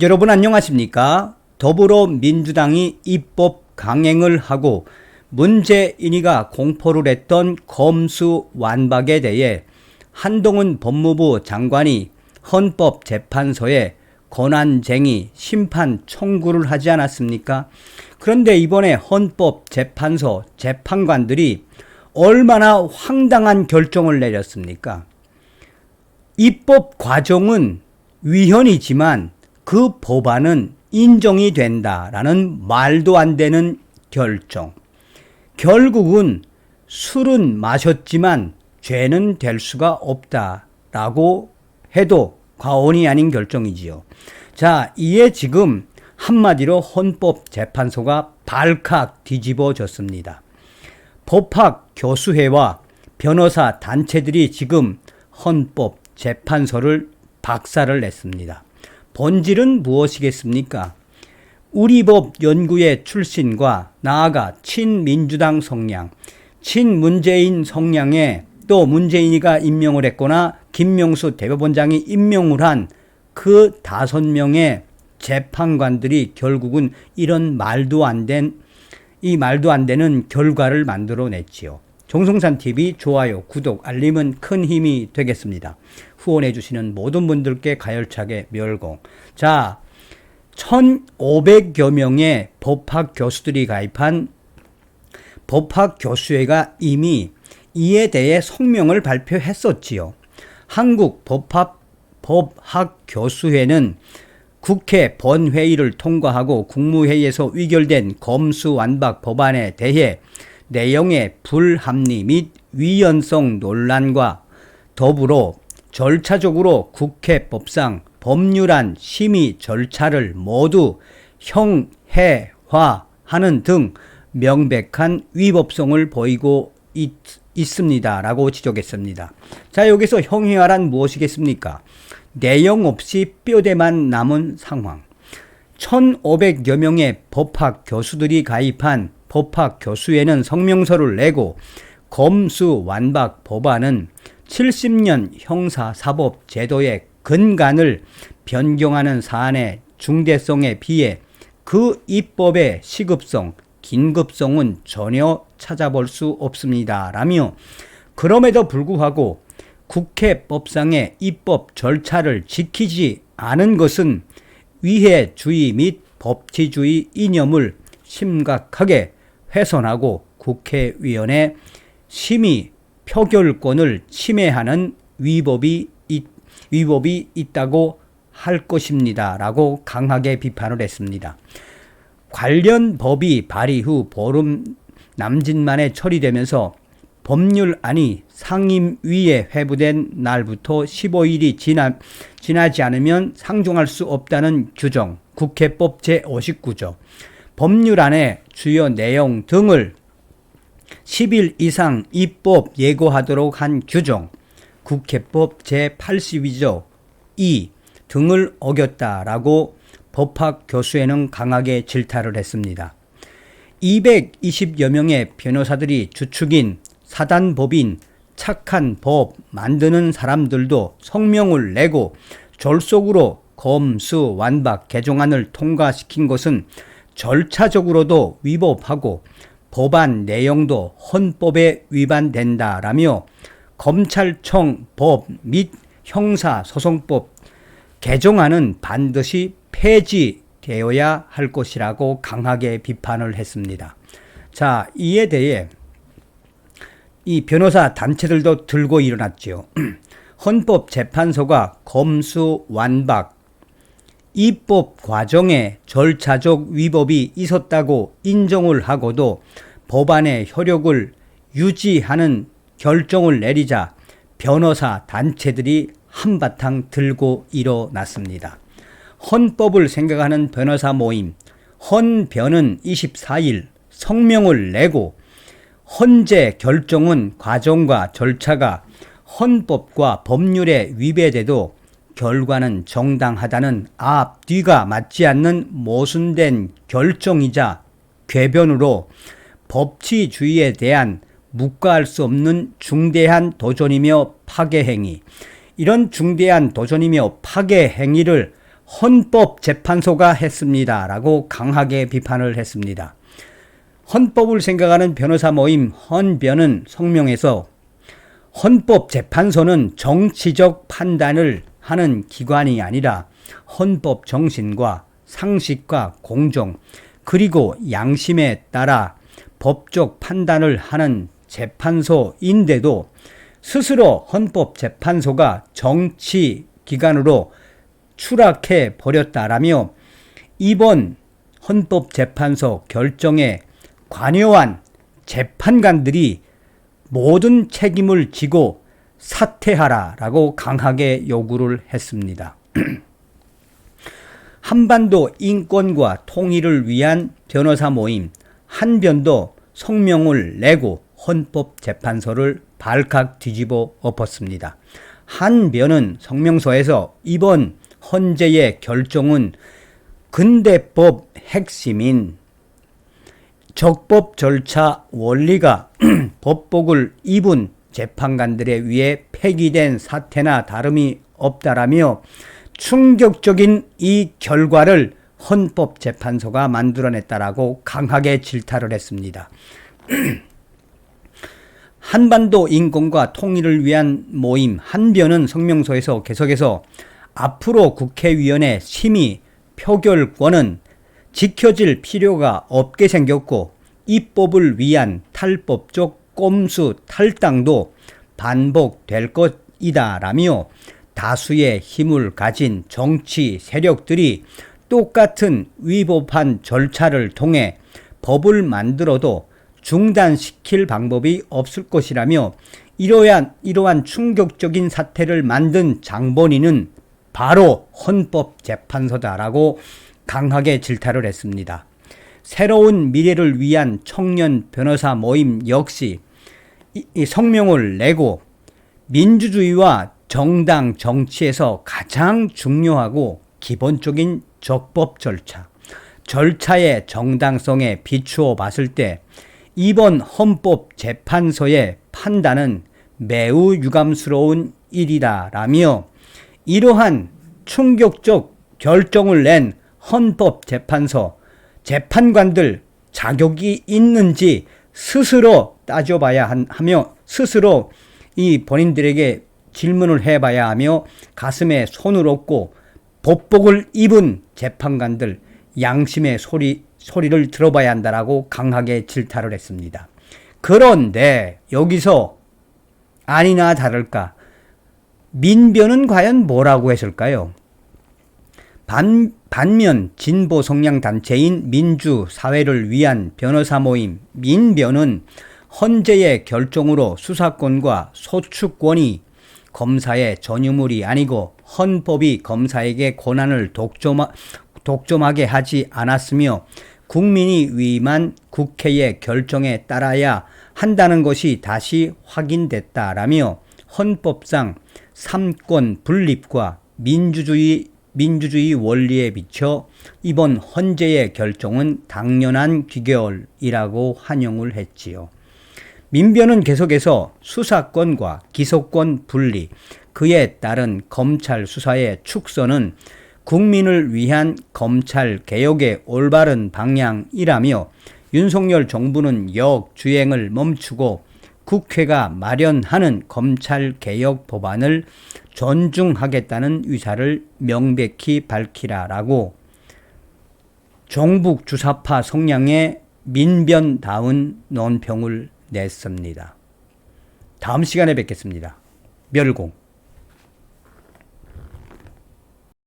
여러분 안녕하십니까? 더불어민주당이 입법 강행을 하고 문재인이가 공포를 했던 검수완박에 대해 한동훈 법무부 장관이 헌법재판소에 권한쟁의 심판 청구를 하지 않았습니까? 그런데 이번에 헌법재판소 재판관들이 얼마나 황당한 결정을 내렸습니까? 입법 과정은 위헌이지만 그 법안은 인정이 된다라는 말도 안 되는 결정. 결국은 술은 마셨지만 죄는 될 수가 없다라고 해도 과언이 아닌 결정이지요. 자, 이에 지금 한마디로 헌법재판소가 발칵 뒤집어졌습니다. 법학 교수회와 변호사 단체들이 지금 헌법재판소를 박살을 냈습니다. 본질은 무엇이겠습니까? 우리 법 연구의 출신과 나아가 친민주당 성향, 친문재인 성향에 또 문재인이가 임명을 했거나 김명수 대법원장이 임명을 한 그 5명의 재판관들이 결국은 이런 말도 안 되는 결과를 만들어냈지요. 정성산TV 좋아요, 구독, 알림은 큰 힘이 되겠습니다. 후원해 주시는 모든 분들께 가열차게 멸공. 자, 1,500여 명의 법학 교수들이 가입한 법학교수회가 이미 이에 대해 성명을 발표했었지요. 한국 법학교수회는 국회 본회의를 통과하고 국무회의에서 의결된 검수완박 법안에 대해 내용의 불합리 및 위헌성 논란과 더불어 절차적으로 국회법상 법률안 심의 절차를 모두 형해화하는 등 명백한 위법성을 보이고 있습니다라고 지적했습니다. 자, 여기서 형해화란 무엇이겠습니까? 내용 없이 뼈대만 남은 상황. 1,500여 명의 법학 교수들이 가입한 법학교수회는 성명서를 내고 검수완박 법안은 70년 형사사법 제도의 근간을 변경하는 사안의 중대성에 비해 그 입법의 시급성, 긴급성은 전혀 찾아볼 수 없습니다. 라며 그럼에도 불구하고 국회법상의 입법 절차를 지키지 않은 것은 위해주의 및 법치주의 이념을 심각하게 훼손하고 국회의원의 심의 표결권을 침해하는 위법이 있다고 할 것입니다. 라고 강하게 비판을 했습니다. 관련 법이 발의 후 보름 남짓 만에 처리되면서 법률안이 상임위에 회부된 날부터 15일이 지나지 않으면 상정할 수 없다는 규정, 국회법 제59조, 법률안의 주요 내용 등을 10일 이상 입법 예고하도록 한 규정, 국회법 제82조 2 등을 어겼다라고 법학교수회는 강하게 질타를 했습니다. 220여 명의 변호사들이 주축인 사단법인 착한 법 만드는 사람들도 성명을 내고 졸속으로 검수완박 개정안을 통과시킨 것은 절차적으로도 위법하고 법안 내용도 헌법에 위반된다라며 검찰청 법 및 형사소송법 개정안은 반드시 폐지되어야 할 것이라고 강하게 비판을 했습니다. 자, 이에 대해 이 변호사 단체들도 들고 일어났죠. 헌법재판소가 검수완박 입법 과정에 절차적 위법이 있었다고 인정을 하고도 법안의 효력을 유지하는 결정을 내리자 변호사 단체들이 한바탕 들고 일어났습니다. 헌법을 생각하는 변호사 모임 헌변은 24일 성명을 내고 헌재 결정은 과정과 절차가 헌법과 법률에 위배돼도 결과는 정당하다는 앞뒤가 맞지 않는 모순된 결정이자 궤변으로 법치주의에 대한 묵과할 수 없는 중대한 도전이며 파괴행위, 이런 중대한 도전이며 파괴행위를 헌법재판소가 했습니다. 라고 강하게 비판을 했습니다. 헌법을 생각하는 변호사 모임 헌변은 성명에서 헌법재판소는 정치적 판단을 하는 기관이 아니라 헌법 정신과 상식과 공정 그리고 양심에 따라 법적 판단을 하는 재판소인데도 스스로 헌법재판소가 정치기관으로 추락해 버렸다라며 이번 헌법재판소 결정에 관여한 재판관들이 모든 책임을 지고 사퇴하라라고 강하게 요구를 했습니다. 한반도 인권과 통일을 위한 변호사 모임 한변도 성명을 내고 헌법재판소를 발칵 뒤집어 엎었습니다. 한변은 성명서에서 이번 헌재의 결정은 근대법 핵심인 적법 절차 원리가 법복을 입은 재판관들에 의해 폐기된 사태나 다름이 없다라며 충격적인 이 결과를 헌법재판소가 만들어냈다라고 강하게 질타를 했습니다. 한반도 인권과 통일을 위한 모임 한변은 성명서에서 계속해서 앞으로 국회의원의 심의 표결권은 지켜질 필요가 없게 생겼고 입법을 위한 탈법적 꼼수 탈당도 반복될 것이다라며 다수의 힘을 가진 정치 세력들이 똑같은 위법한 절차를 통해 법을 만들어도 중단시킬 방법이 없을 것이라며 이러한 충격적인 사태를 만든 장본인은 바로 헌법재판소다라고 강하게 질타를 했습니다. 새로운 미래를 위한 청년 변호사 모임 역시 이 성명을 내고 민주주의와 정당 정치에서 가장 중요하고 기본적인 적법 절차의 정당성에 비추어 봤을 때 이번 헌법재판소의 판단은 매우 유감스러운 일이다라며 이러한 충격적 결정을 낸 헌법재판소 재판관들 자격이 있는지 스스로 따져봐야 하며 스스로 이 본인들에게 질문을 해봐야 하며 가슴에 손을 얹고 법복을 입은 재판관들 양심의 소리를 들어봐야 한다라고 강하게 질타를 했습니다. 그런데 여기서 아니나 다를까 민변은 과연 뭐라고 했을까요? 반면 진보 성향 단체인 민주사회를 위한 변호사 모임 민변은 헌재의 결정으로 수사권과 소추권이 검사의 전유물이 아니고 헌법이 검사에게 권한을 독점하게 하지 않았으며 국민이 위임한 국회의 결정에 따라야 한다는 것이 다시 확인됐다라며 헌법상 삼권 분립과 민주주의 원리에 비춰 이번 헌재의 결정은 당연한 귀결이라고 환영을 했지요. 민변은 계속해서 수사권과 기소권 분리, 그에 따른 검찰 수사의 축소는 국민을 위한 검찰 개혁의 올바른 방향이라며 윤석열 정부는 역주행을 멈추고 국회가 마련하는 검찰 개혁 법안을 존중하겠다는 의사를 명백히 밝히라라고 종북 주사파 성향의 민변다운 논평을 냈습니다. 다음 시간에 뵙겠습니다. 멸공.